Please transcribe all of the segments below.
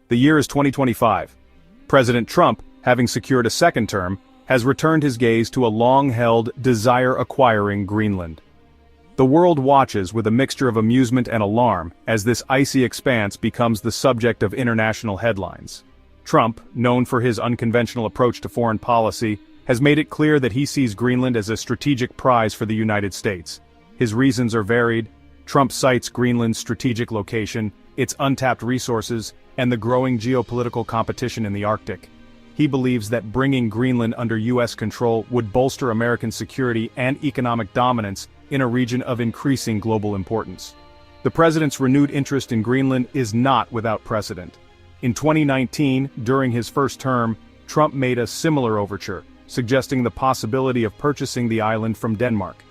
The year is 2025. President Trump, having secured a second term, has returned his gaze to a long-held desire acquiring Greenland. The world watches with a mixture of amusement and alarm as this icy expanse becomes the subject of international headlines. Trump, known for his unconventional approach to foreign policy, has made it clear that he sees Greenland as a strategic prize for the United States. His reasons are varied. Trump cites Greenland's strategic location, its untapped resources, and the growing geopolitical competition in the Arctic. He believes that bringing Greenland under U.S. control would bolster American security and economic dominance in a region of increasing global importance. The president's renewed interest in Greenland is not without precedent. In 2019, during his first term, Trump made a similar overture, suggesting the possibility of purchasing the island from Denmark.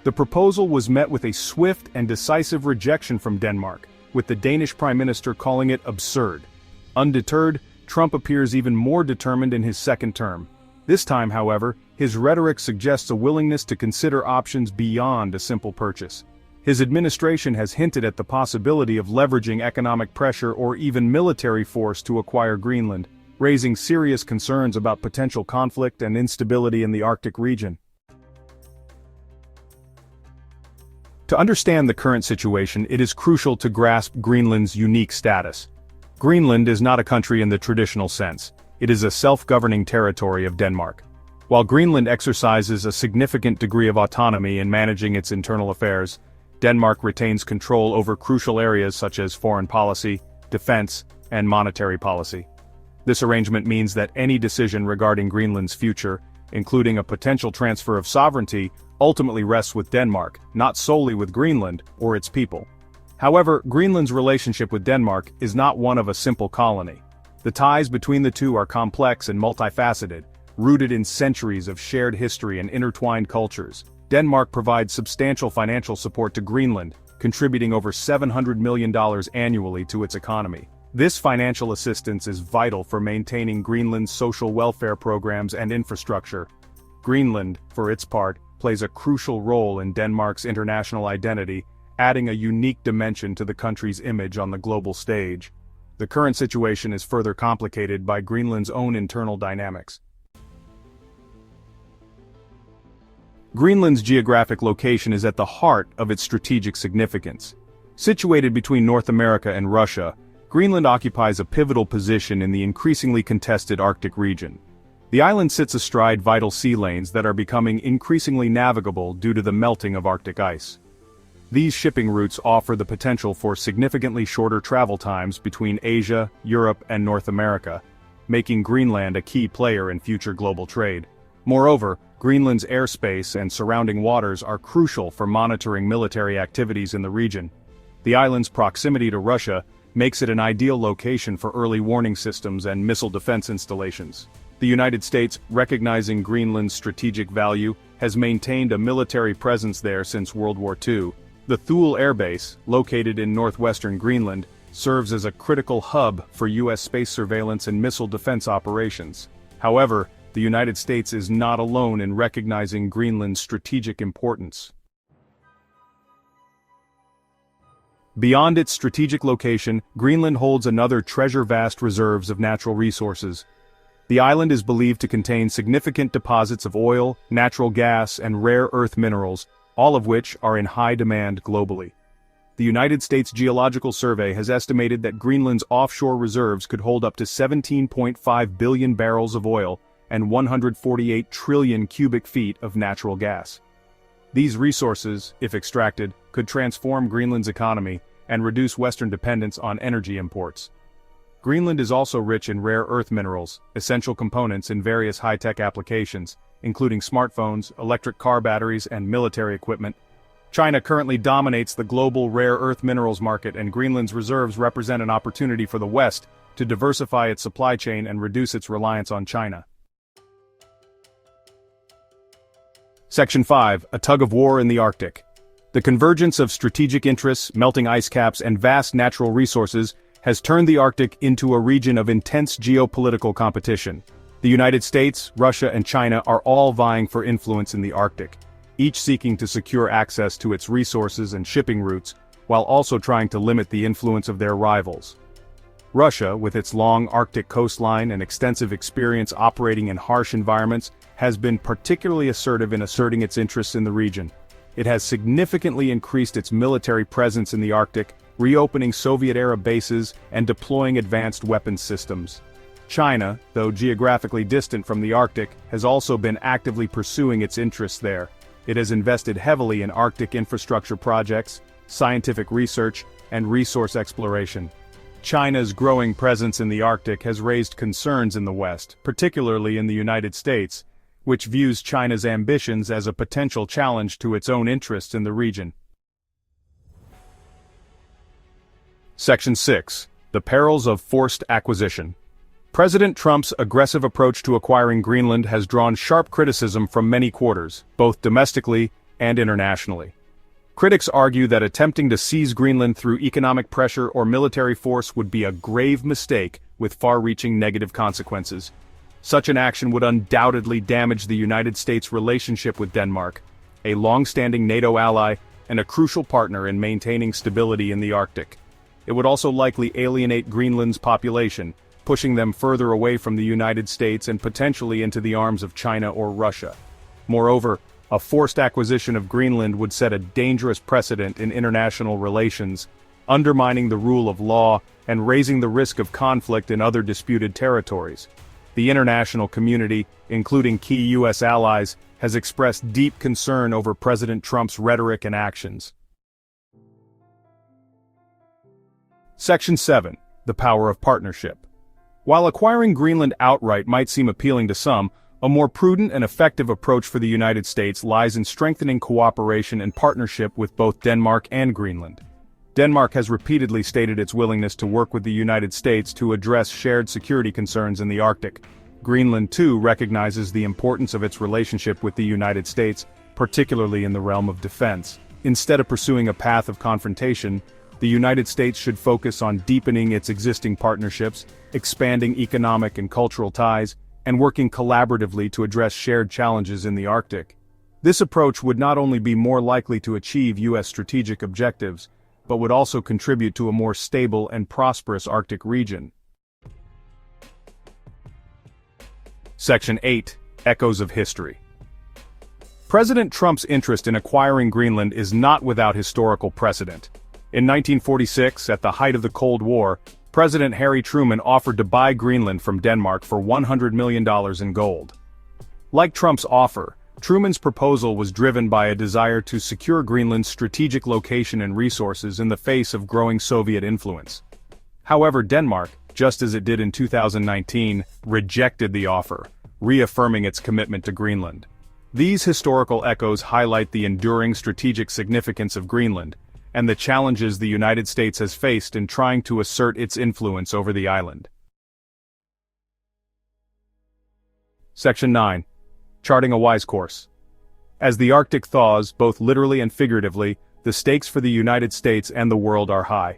The proposal was met with a swift and decisive rejection from Denmark, with the Danish Prime Minister calling it absurd. Undeterred, Trump appears even more determined in his second term. This time, however, his rhetoric suggests a willingness to consider options beyond a simple purchase. His administration has hinted at the possibility of leveraging economic pressure or even military force to acquire Greenland, raising serious concerns about potential conflict and instability in the Arctic region. To understand the current situation, it is crucial to grasp Greenland's unique status. Greenland is not a country in the traditional sense. It is a self-governing territory of Denmark. While Greenland exercises a significant degree of autonomy in managing its internal affairs, Denmark retains control over crucial areas such as foreign policy, defense, and monetary policy. This arrangement means that any decision regarding Greenland's future, including a potential transfer of sovereignty, ultimately rests with Denmark, not solely with Greenland or its people. However, Greenland's relationship with Denmark is not one of a simple colony. The ties between the two are complex and multifaceted, rooted in centuries of shared history and intertwined cultures. Denmark provides substantial financial support to Greenland, contributing over $700 million annually to its economy. This financial assistance is vital for maintaining Greenland's social welfare programs and infrastructure. Greenland, for its part, plays a crucial role in Denmark's international identity, adding a unique dimension to the country's image on the global stage. The current situation is further complicated by Greenland's own internal dynamics. Greenland's geographic location is at the heart of its strategic significance. Situated between North America and Russia, Greenland occupies a pivotal position in the increasingly contested Arctic region. The island sits astride vital sea lanes that are becoming increasingly navigable due to the melting of Arctic ice. These shipping routes offer the potential for significantly shorter travel times between Asia, Europe, and North America, making Greenland a key player in future global trade. Moreover, Greenland's airspace and surrounding waters are crucial for monitoring military activities in the region. The island's proximity to Russia makes it an ideal location for early warning systems and missile defense installations. The United States, recognizing Greenland's strategic value, has maintained a military presence there since World War II. The Thule Air Base, located in northwestern Greenland, serves as a critical hub for U.S. space surveillance and missile defense operations. However, the United States is not alone in recognizing Greenland's strategic importance. Beyond its strategic location, Greenland holds another treasure-vast reserves of natural resources. The island is believed to contain significant deposits of oil, natural gas, and rare earth minerals, all of which are in high demand globally. The United States Geological Survey has estimated that Greenland's offshore reserves could hold up to 17.5 billion barrels of oil and 148 trillion cubic feet of natural gas. These resources, if extracted, could transform Greenland's economy and reduce Western dependence on energy imports. Greenland is also rich in rare earth minerals, essential components in various high-tech applications, including smartphones, electric car batteries, and military equipment. China currently dominates the global rare earth minerals market, and Greenland's reserves represent an opportunity for the West to diversify its supply chain and reduce its reliance on China. Section 5. A Tug of War in the Arctic. The convergence of strategic interests, melting ice caps, and vast natural resources has turned the Arctic into a region of intense geopolitical competition. The United States, Russia, and China are all vying for influence in the Arctic, each seeking to secure access to its resources and shipping routes, while also trying to limit the influence of their rivals. Russia, with its long Arctic coastline and extensive experience operating in harsh environments, has been particularly assertive in asserting its interests in the region. It has significantly increased its military presence in the Arctic, reopening Soviet-era bases and deploying advanced weapons systems. China, though geographically distant from the Arctic, has also been actively pursuing its interests there. It has invested heavily in Arctic infrastructure projects, scientific research, and resource exploration. China's growing presence in the Arctic has raised concerns in the West, particularly in the United States, which views China's ambitions as a potential challenge to its own interests in the region. Section 6. The Perils of Forced Acquisition. President Trump's aggressive approach to acquiring Greenland has drawn sharp criticism from many quarters, both domestically and internationally. Critics argue that attempting to seize Greenland through economic pressure or military force would be a grave mistake with far-reaching negative consequences. Such an action would undoubtedly damage the United States' relationship with Denmark, a long-standing NATO ally and a crucial partner in maintaining stability in the Arctic. It would also likely alienate Greenland's population, pushing them further away from the United States and potentially into the arms of China or Russia. Moreover, a forced acquisition of Greenland would set a dangerous precedent in international relations, undermining the rule of law and raising the risk of conflict in other disputed territories. The international community, including key U.S. allies, has expressed deep concern over President Trump's rhetoric and actions. Section 7. The Power of Partnership. While acquiring Greenland outright might seem appealing to some, a more prudent and effective approach for the United States lies in strengthening cooperation and partnership with both Denmark and Greenland. Denmark has repeatedly stated its willingness to work with the United States to address shared security concerns in the Arctic. Greenland, too, recognizes the importance of its relationship with the United States, particularly in the realm of defense. Instead of pursuing a path of confrontation, the United States should focus on deepening its existing partnerships, expanding economic and cultural ties, and working collaboratively to address shared challenges in the Arctic. This approach would not only be more likely to achieve U.S. strategic objectives, but would also contribute to a more stable and prosperous Arctic region. Section 8. Echoes of History. President Trump's interest in acquiring Greenland is not without historical precedent. In 1946, at the height of the Cold War, President Harry Truman offered to buy Greenland from Denmark for $100 million in gold. Like Trump's offer, Truman's proposal was driven by a desire to secure Greenland's strategic location and resources in the face of growing Soviet influence. However, Denmark, just as it did in 2019, rejected the offer, reaffirming its commitment to Greenland. These historical echoes highlight the enduring strategic significance of Greenland, and the challenges the United States has faced in trying to assert its influence over the island. Section 9. Charting a Wise Course. As the Arctic thaws, both literally and figuratively, the stakes for the United States and the world are high.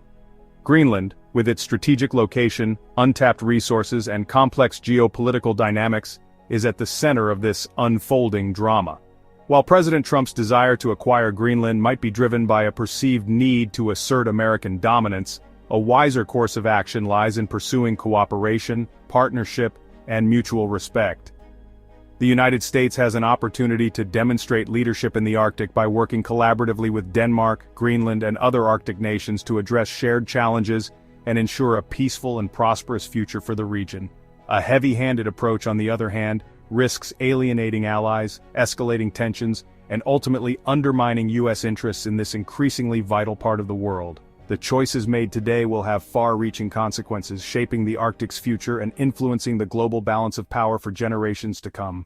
Greenland, with its strategic location, untapped resources, and complex geopolitical dynamics, is at the center of this unfolding drama. While President Trump's desire to acquire Greenland might be driven by a perceived need to assert American dominance, a wiser course of action lies in pursuing cooperation, partnership, and mutual respect. The United States has an opportunity to demonstrate leadership in the Arctic by working collaboratively with Denmark, Greenland, and other Arctic nations to address shared challenges and ensure a peaceful and prosperous future for the region. A heavy-handed approach, on the other hand, risks alienating allies, escalating tensions, and ultimately undermining U.S. interests in this increasingly vital part of the world. The choices made today will have far-reaching consequences, shaping the Arctic's future and influencing the global balance of power for generations to come.